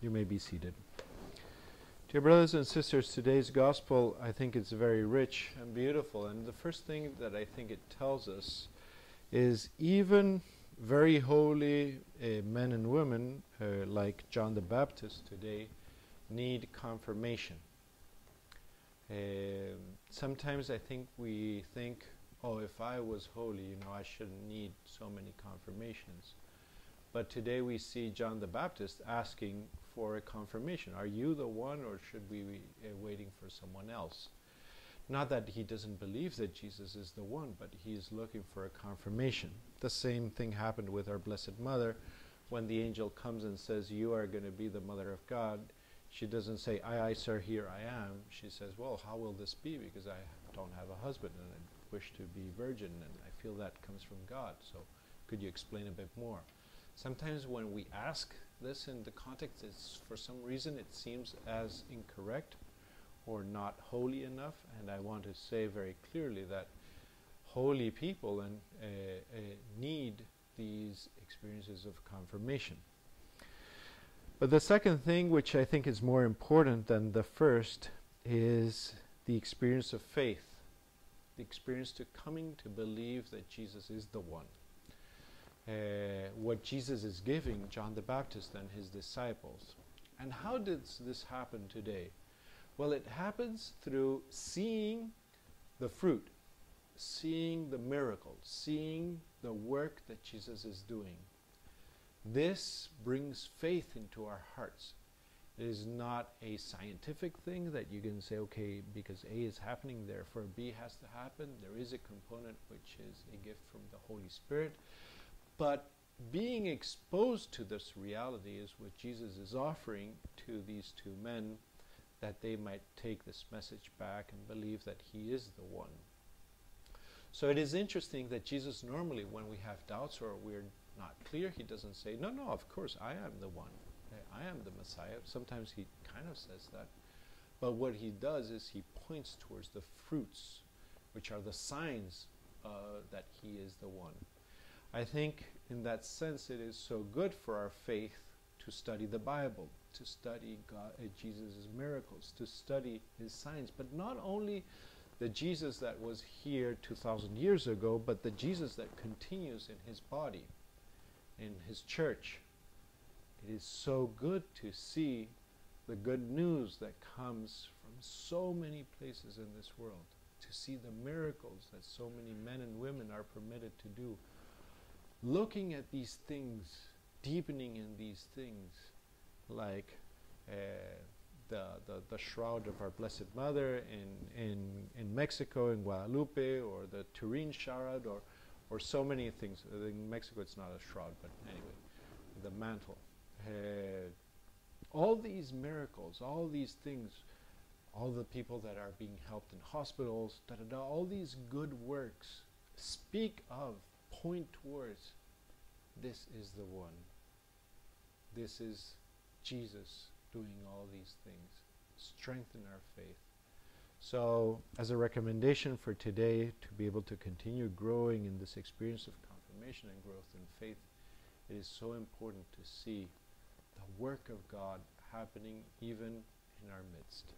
You may be seated. Dear brothers and sisters, today's gospel, I think it's very rich and beautiful. And the first thing that I think it tells us is even very holy men and women, like John the Baptist today, need confirmation. Sometimes I think we think, oh, if I was holy, I shouldn't need so many confirmations. But today we see John the Baptist asking for a confirmation. Are you the one, or should we be waiting for someone else? Not that he doesn't believe that Jesus is the one, but he is looking for a confirmation. The same thing happened with our Blessed Mother. When the angel comes and says, you are going to be the Mother of God, she doesn't say, aye, sir, here I am. She says, well, how will this be? Because I don't have a husband and I wish to be virgin, and I feel that comes from God. So could you explain a bit more? Sometimes when we ask this in the context, for some reason it seems as incorrect or not holy enough. And I want to say very clearly that holy people need these experiences of confirmation. But the second thing, which I think is more important than the first, is the experience of faith, the experience to coming to believe that Jesus is the one. What Jesus is giving John the Baptist and his disciples. And how does this happen today? Well, it happens through seeing the fruit, seeing the miracles, seeing the work that Jesus is doing. This brings faith into our hearts. It is not a scientific thing that you can say, okay, because A is happening, therefore B has to happen. There is a component which is a gift from the Holy Spirit. But being exposed to this reality is what Jesus is offering to these two men, that they might take this message back and believe that he is the one. So it is interesting that Jesus normally, when we have doubts or we're not clear, he doesn't say, no, of course, I am the one. I am the Messiah. Sometimes he kind of says that. But what he does is he points towards the fruits, which are the signs that he is the one. I think in that sense it is so good for our faith to study the Bible, to study Jesus' miracles, to study his signs, but not only the Jesus that was here 2,000 years ago, but the Jesus that continues in his body, in his church. It is so good to see the good news that comes from so many places in this world, to see the miracles that so many men and women are permitted to do. Looking at these things, deepening in these things, like the shroud of our Blessed Mother in Mexico, in Guadalupe, or the Turin shroud, or so many things. In Mexico it's not a shroud, but anyway, the mantle. All these miracles, all these things, all the people that are being helped in hospitals, all these good works speak of, point towards, this is the one. This is Jesus doing all these things. Strengthen our faith. So, as a recommendation for today, to be able to continue growing in this experience of confirmation and growth in faith, it is so important to see the work of God happening even in our midst.